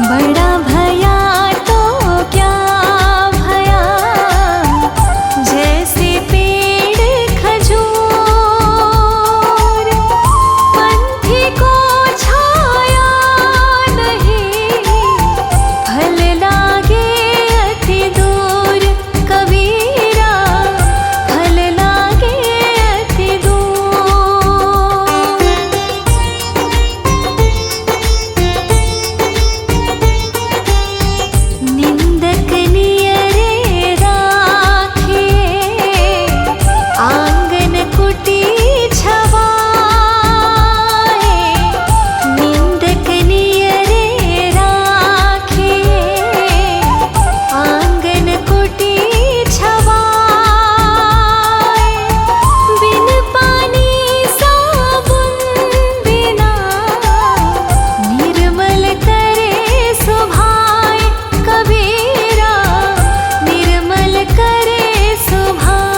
बड़ा भया तो क्या भया, जैसे पेड़ खजूर, पंथी को छाया नहीं, फल लागे अति दूर, कबीरा फल लागे अति दूर। निंदक नियरे राखिए, आंगन कुटी छवाए। निंदक नियरे राखिए, आंगन कुटी छवाए। बिन पानी साबुन बिना, निर्मल करे सुभाए, कबीरा निर्मल करे सुभाए।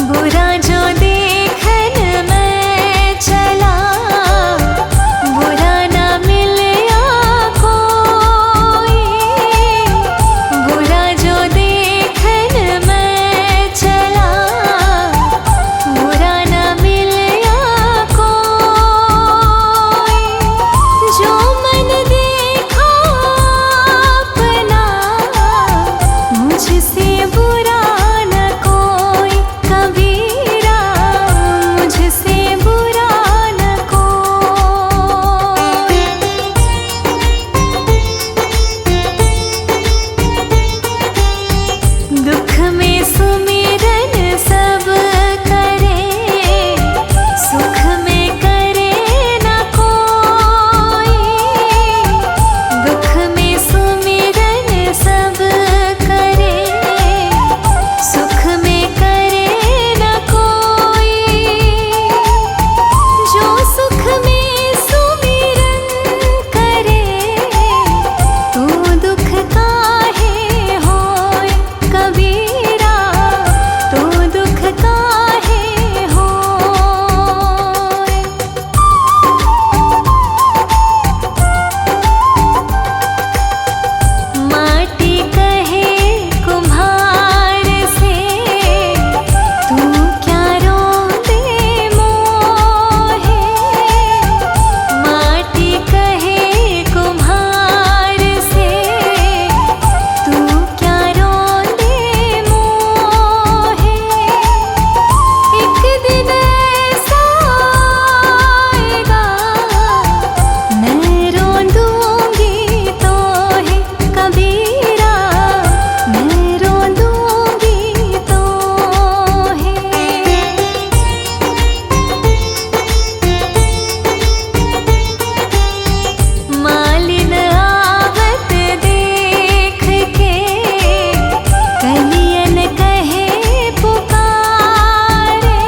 बुरा जो देखन मैं चला, बुरा न मिलया कोई। बुरा जो देखन मैं चला, बुरा न मिलया कोई। जो मन देखा अपना, मुझसे बुरा न कोई, कबीरा मुझसे बुरा न कोई। दुख में सुमिरन सब करे, सुख में करे न कोई। दुख में सुमिरन सब करे, सुख में करे न कोई। जो सुख में सुमिरन करे, तो दुख काहे होय, कबीरा तो दुख काहे होय। माटी कहे कुम्हार से, तू क्या रोंदे मोहे। माटी कहे कुम्हार से, तू क्या रोंदे मोहे। एक दिन ऐसा आएगा, मैं रोंदूंगी तोहे, कबीरा मैं रोंदूंगी तोहे। मालिन आवत देख के, कलियन कहे पुकारे।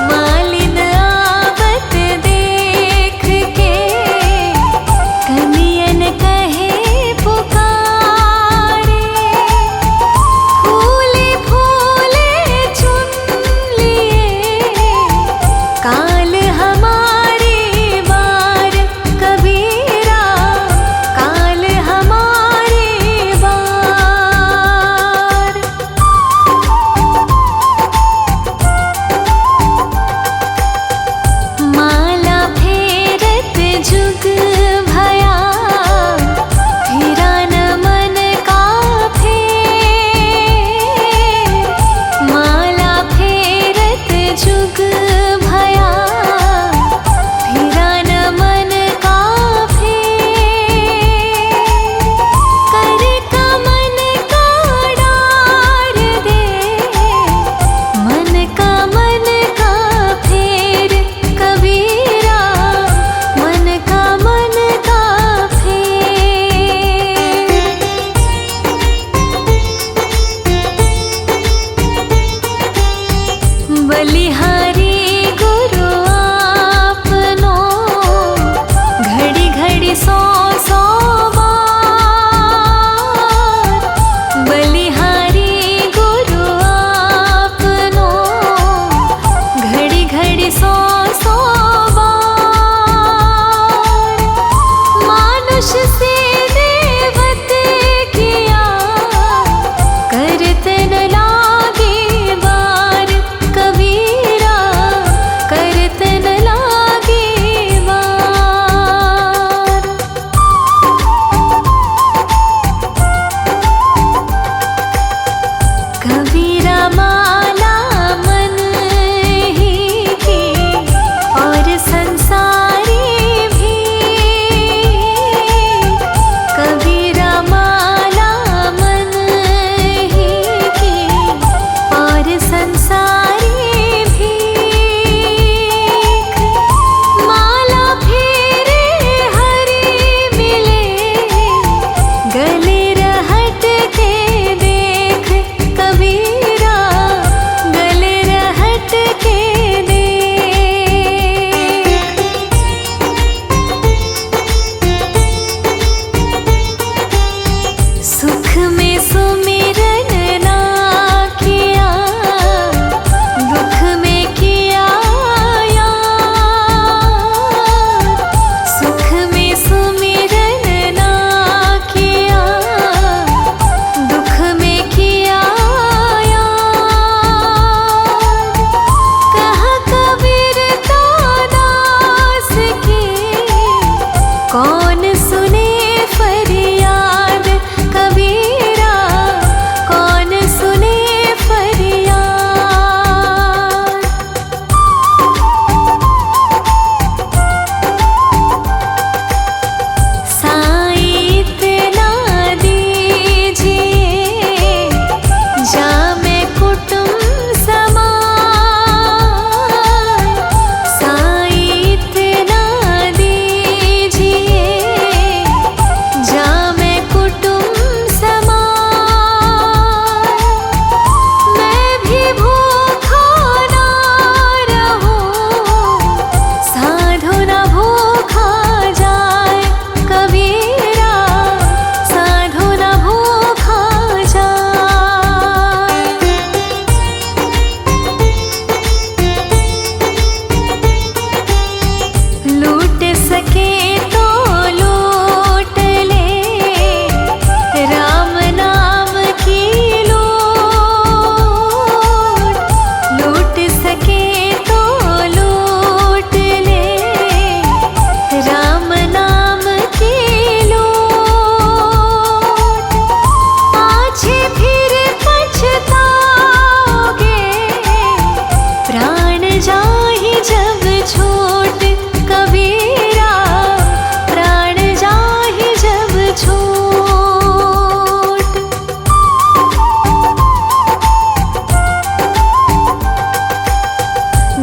मालिन आवत देख के, कलियन कहे पुकारे। फूले फूले चुन लिए, काल हमारी बार, कबीरा काल हमारी बार। माला फेरत जुग भया, फिरा न मन का फेर। माला फेरत जुग भया, फिरा न मन का फेर। कर का मन का डार दे, मन का फेर, कबीरा मन का फेर। बलिहारी गुरु आपनो, घड़ी घड़ी सौ सौ बार। बलिहारी गुरु आपनो,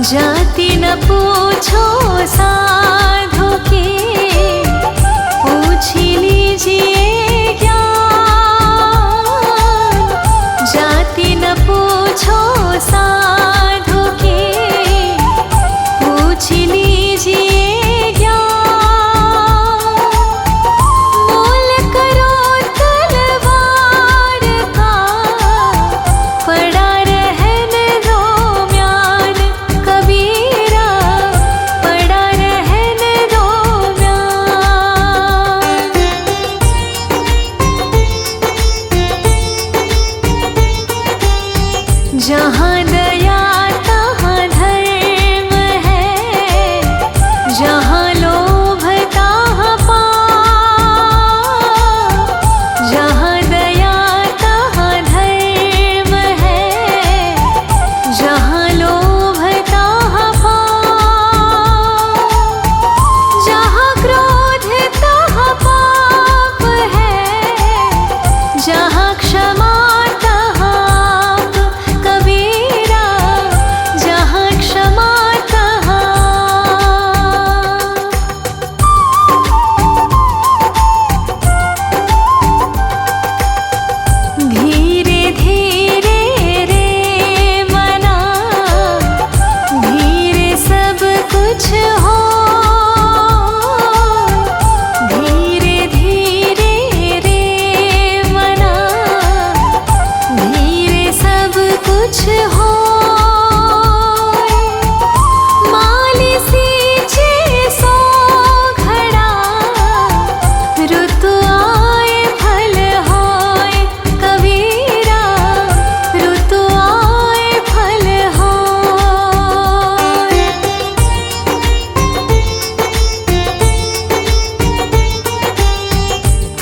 जाति न पूछो साधु की, पूछ लीजिए ज्ञान। जाति न पूछो साधु की, पूछ लीजिए ज्ञान। मोल करो तलवार का, पड़ा रहन दो म्यान। कबीरा पड़ा रहन दो म्यान। जहाँ दया तहाँ धर्म है, जहाँ लोभ तहाँ पाप। जहाँ दया तहाँ धर्म है, जहाँ लोभ तहाँ पाप। जहाँ क्रोध तहाँ पाप है, जहाँ क्षमा तहाँ आप। कबीरा जहाँ क्षमा तहाँ धीरे धीरे रे मना, धीरे सब कुछ हो। धीरे धीरे रे मना, धीरे सब कुछ हो। माली सींचे सो घड़ा, ऋतु आए फल होए। कबीरा ऋतु आए फल होए।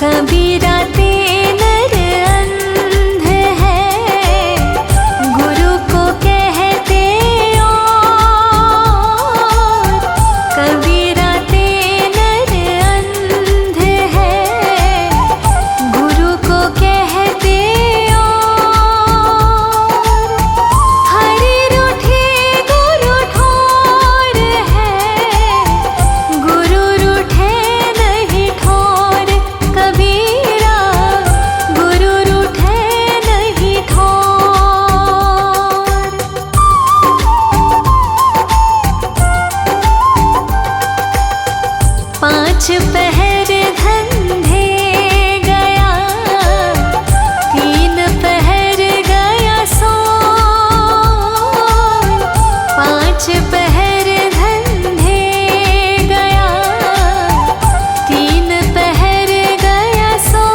कबीरा ते नर अंध है, गुरु को कहते और। कबीरा ते नर अंध है, गुरु को कहते और। हरि रूठे गुरु ठोर है, गुरु रूठे नहीं ठोर। कबीरा गुरु रूठे नहीं ठोर। पाँच पहर धंधे गया, तीन पहर गया सो। पाँच पहर धंधे गया, तीन पहर गया सो।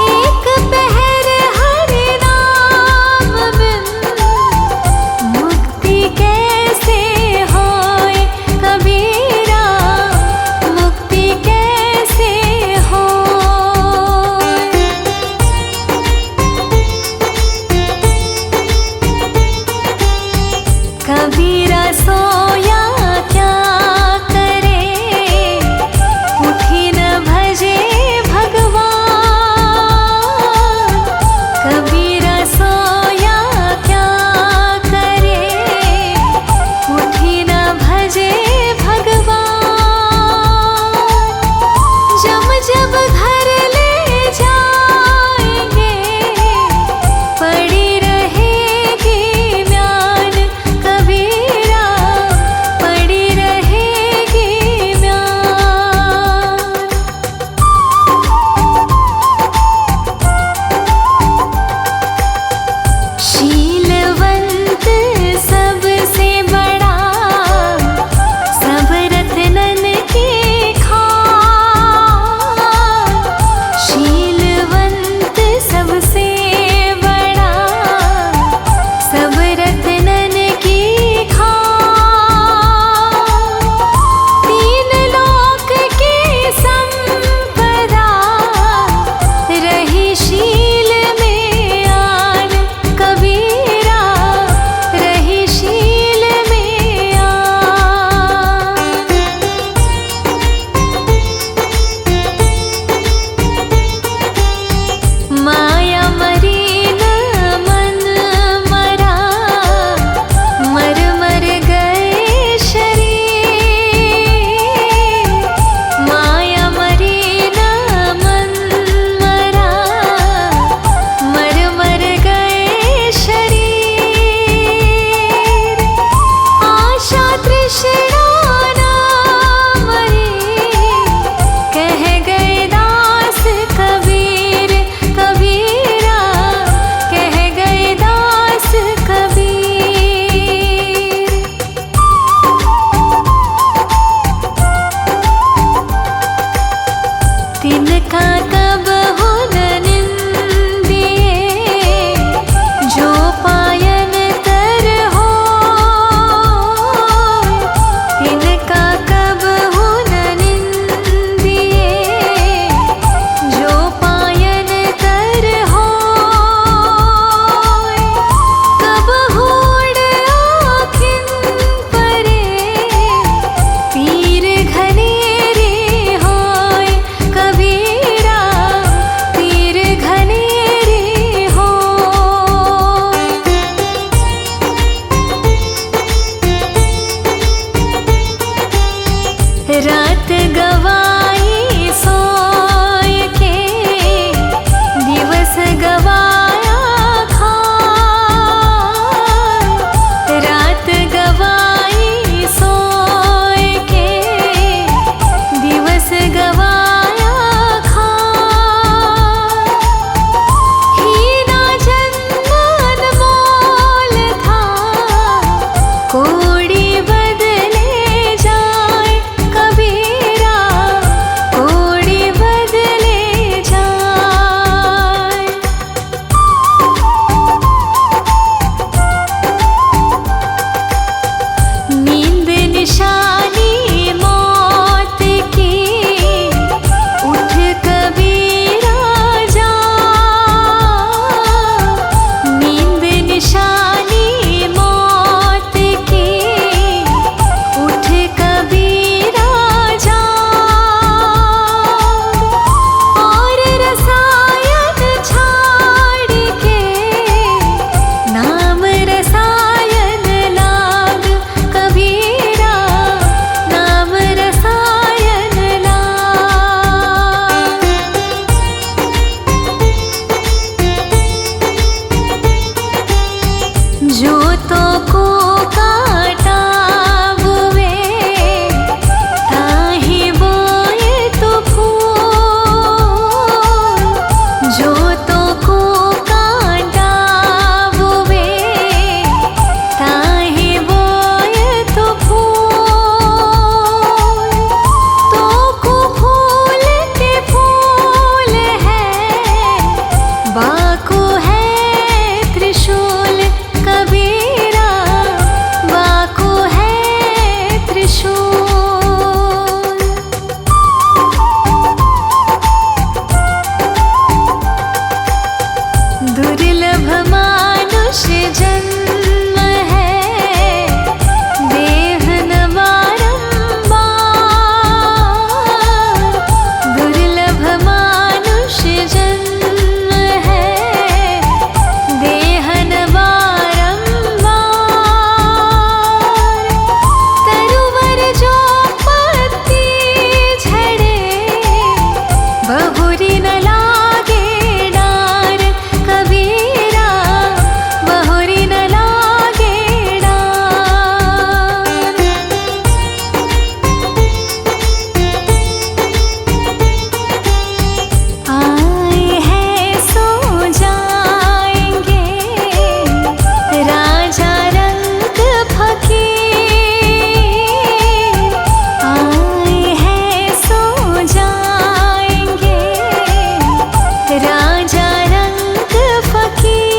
एक पहर हरि नाम बिन, मुक्ति कैसे होए। कबीरा जोतों को काटा बुए, ताहि बोए तो फूल। जोतों को काटा बुए, ताहि बोए तो फूल। तो को फूल के फूल है, बाको है त्रिशूल कबीरा, बाको है त्रिशूल। दुर्लभ मानुष जन्म है, देहन बारंबार। दुर्लभ मानुष जन्म है, देहन बारंबार। तरुवर जो पत्ती झड़े, बहुरी न लागे डार कबीरा, बहुरी न लागे डार। आए हैं सो जाएंगे, राजा रंग फकीर। आए हैं सो जाएंगे, राजा रंग फकीर।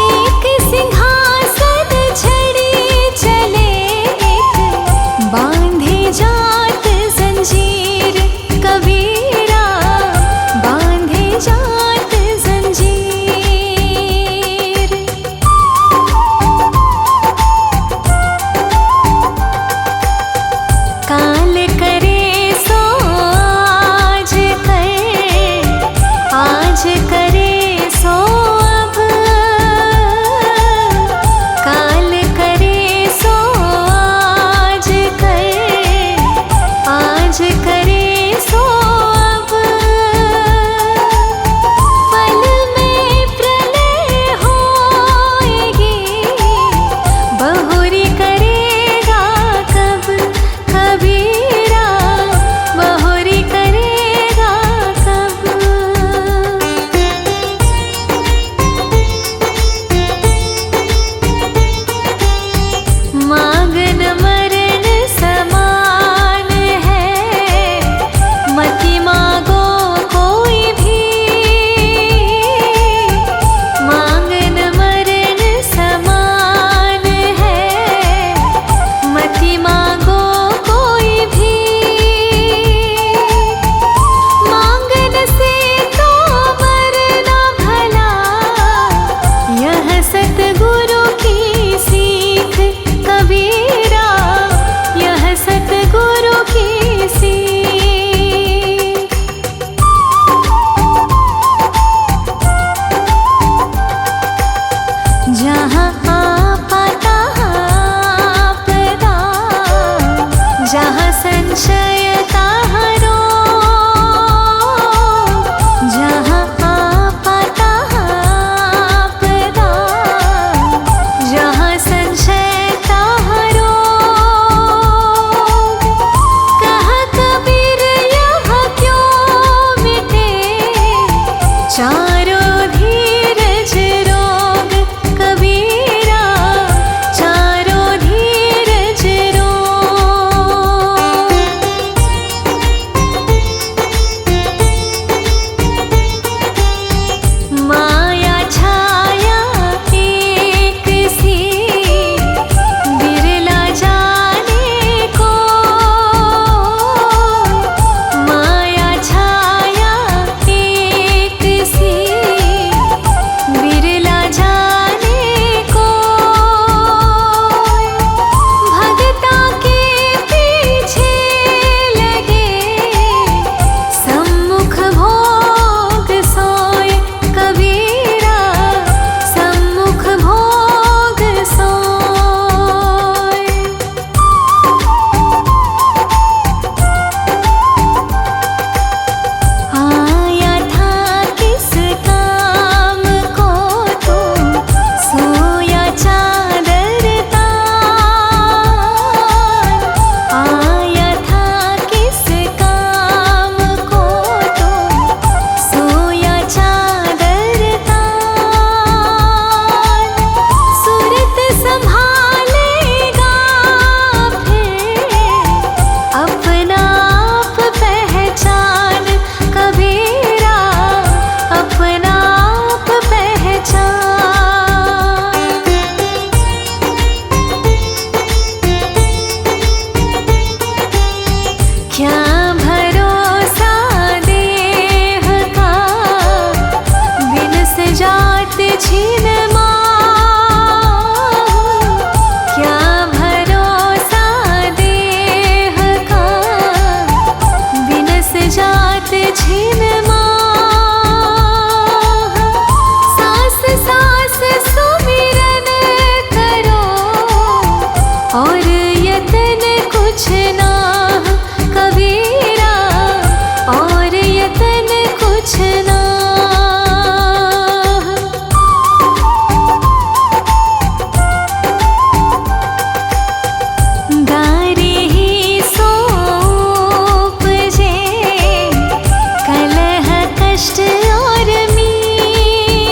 एक सिंहासन छड़ी चले, एक बांधे जात जंजीर कबीरा, बांधे जात जंजीर। काल करे सो आज कर, आज करे सो अब। काल करे सो आज कर, आज करे सो अब। पल में प्रलय होएगी, बहुरी करेगा कब कबीरा, बहुरी करेगा कब। मांगन मरण समान है, मति मांगो कोई भी। मांगन मरण समान है, मति मांगो कोई भी। मांगन से तो मरना भला, यह सतगुरु की सीख कबीरा, यह सतगुरु की सीख। जहाँ आपदा आपदा, जहाँ संशय तहाँ रोग। जहाँ आपदा आपदा, सुमिरन करो और यतन कुछ ना कबीरा, और यतन कुछ ना। गारी ही सोप जे कलह कष्ट और मीच,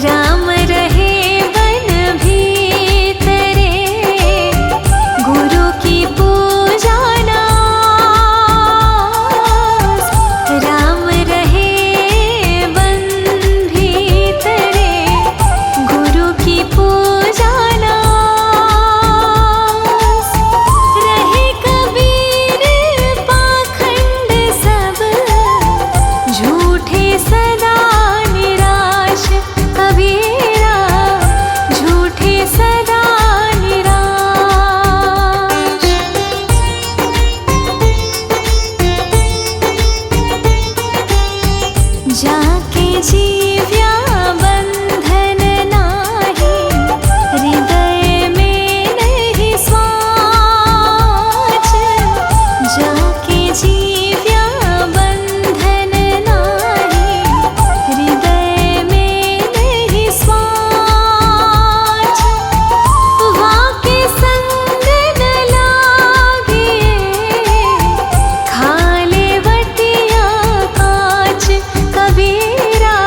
राम रहे वन भीतरे, गुरु की पूजा नास। राम रहे वन भीतरे, गुरु की पूजा नास। रहे कबीर पाखंड सब, झूठे सदा निराश। कबीरा झूठे सदा निराश। जाके जीव्या बंधन नाही, हृदय में नहीं स्वाच। जाके जीव्या बंधन नाही, हृदय में नहीं स्वाच। वाके संग न लागिए, खाले वटिया काच। कबीरा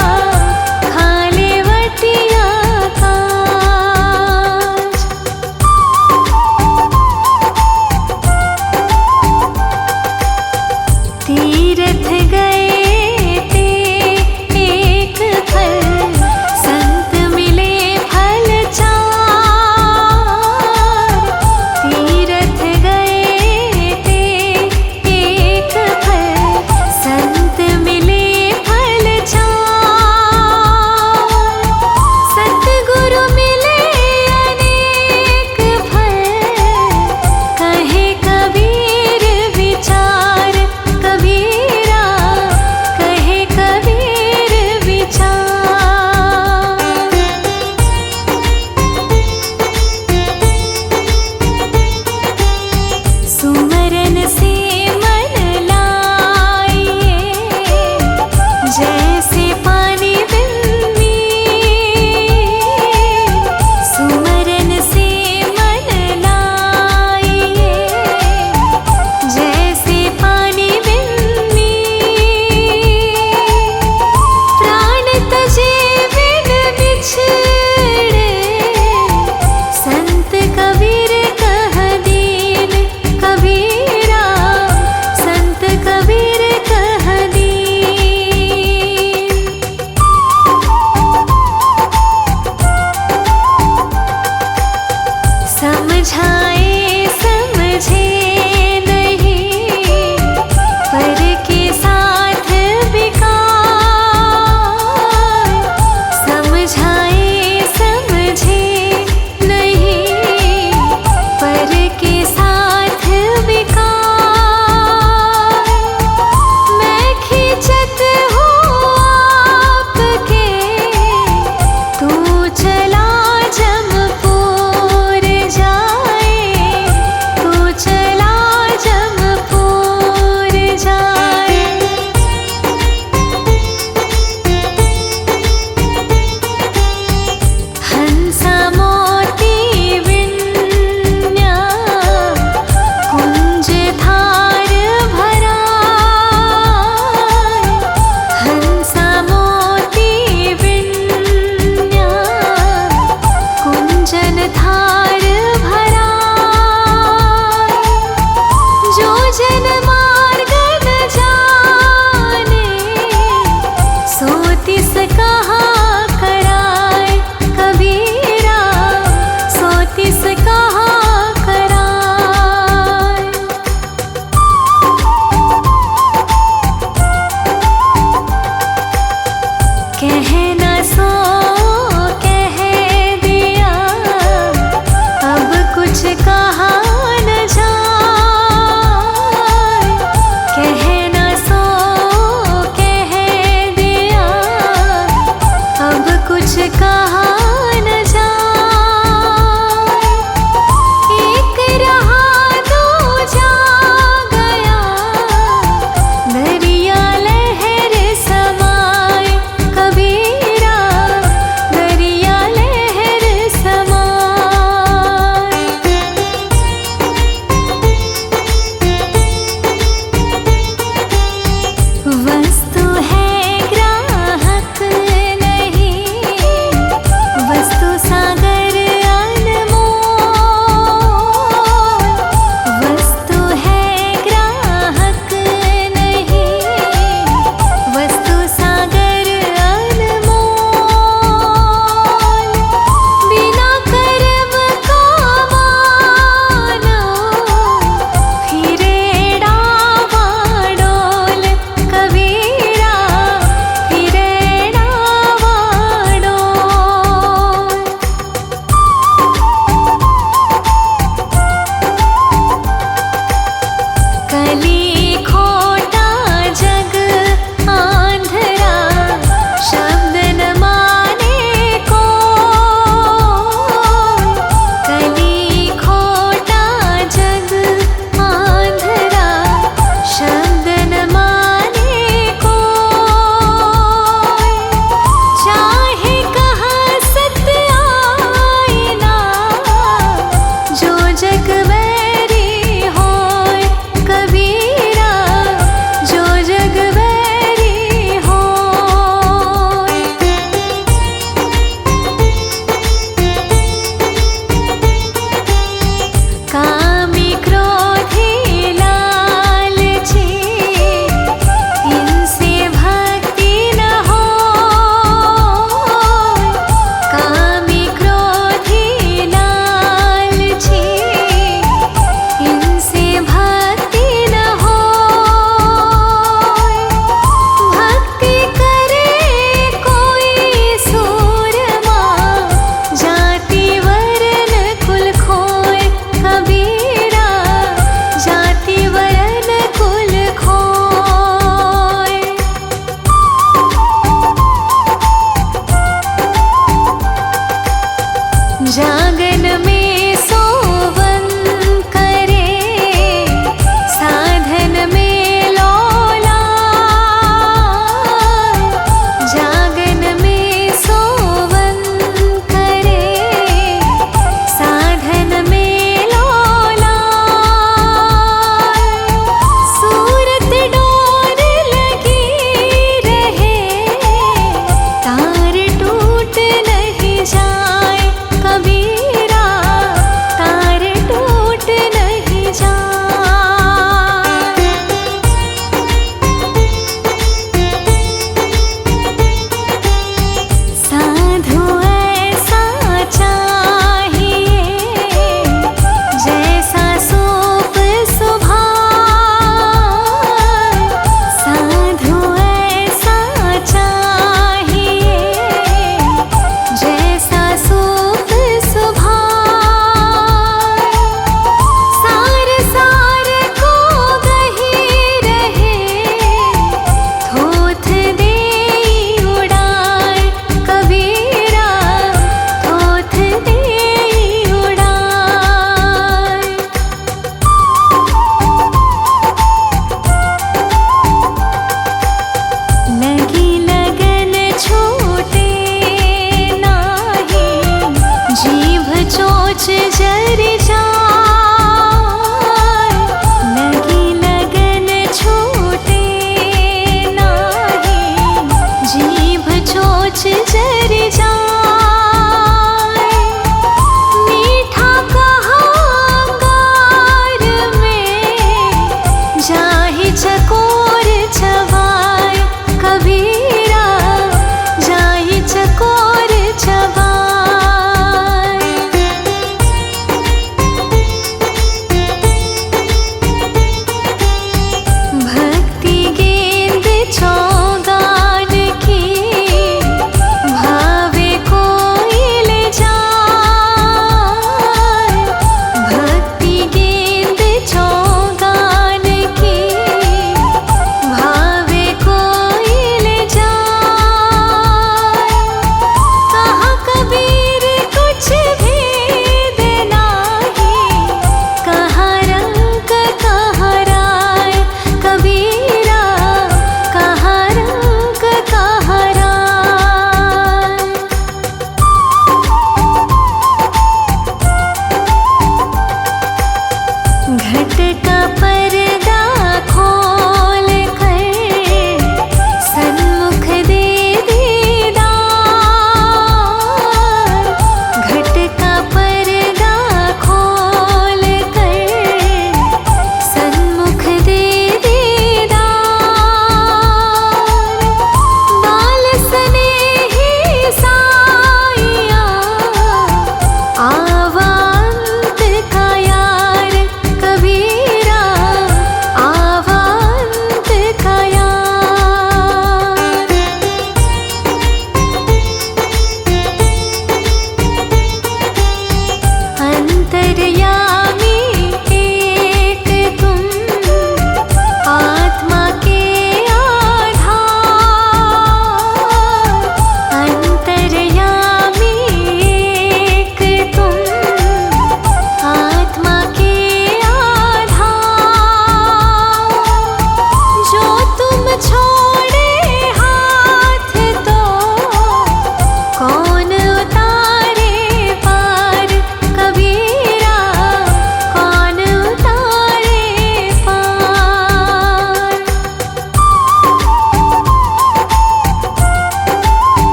छो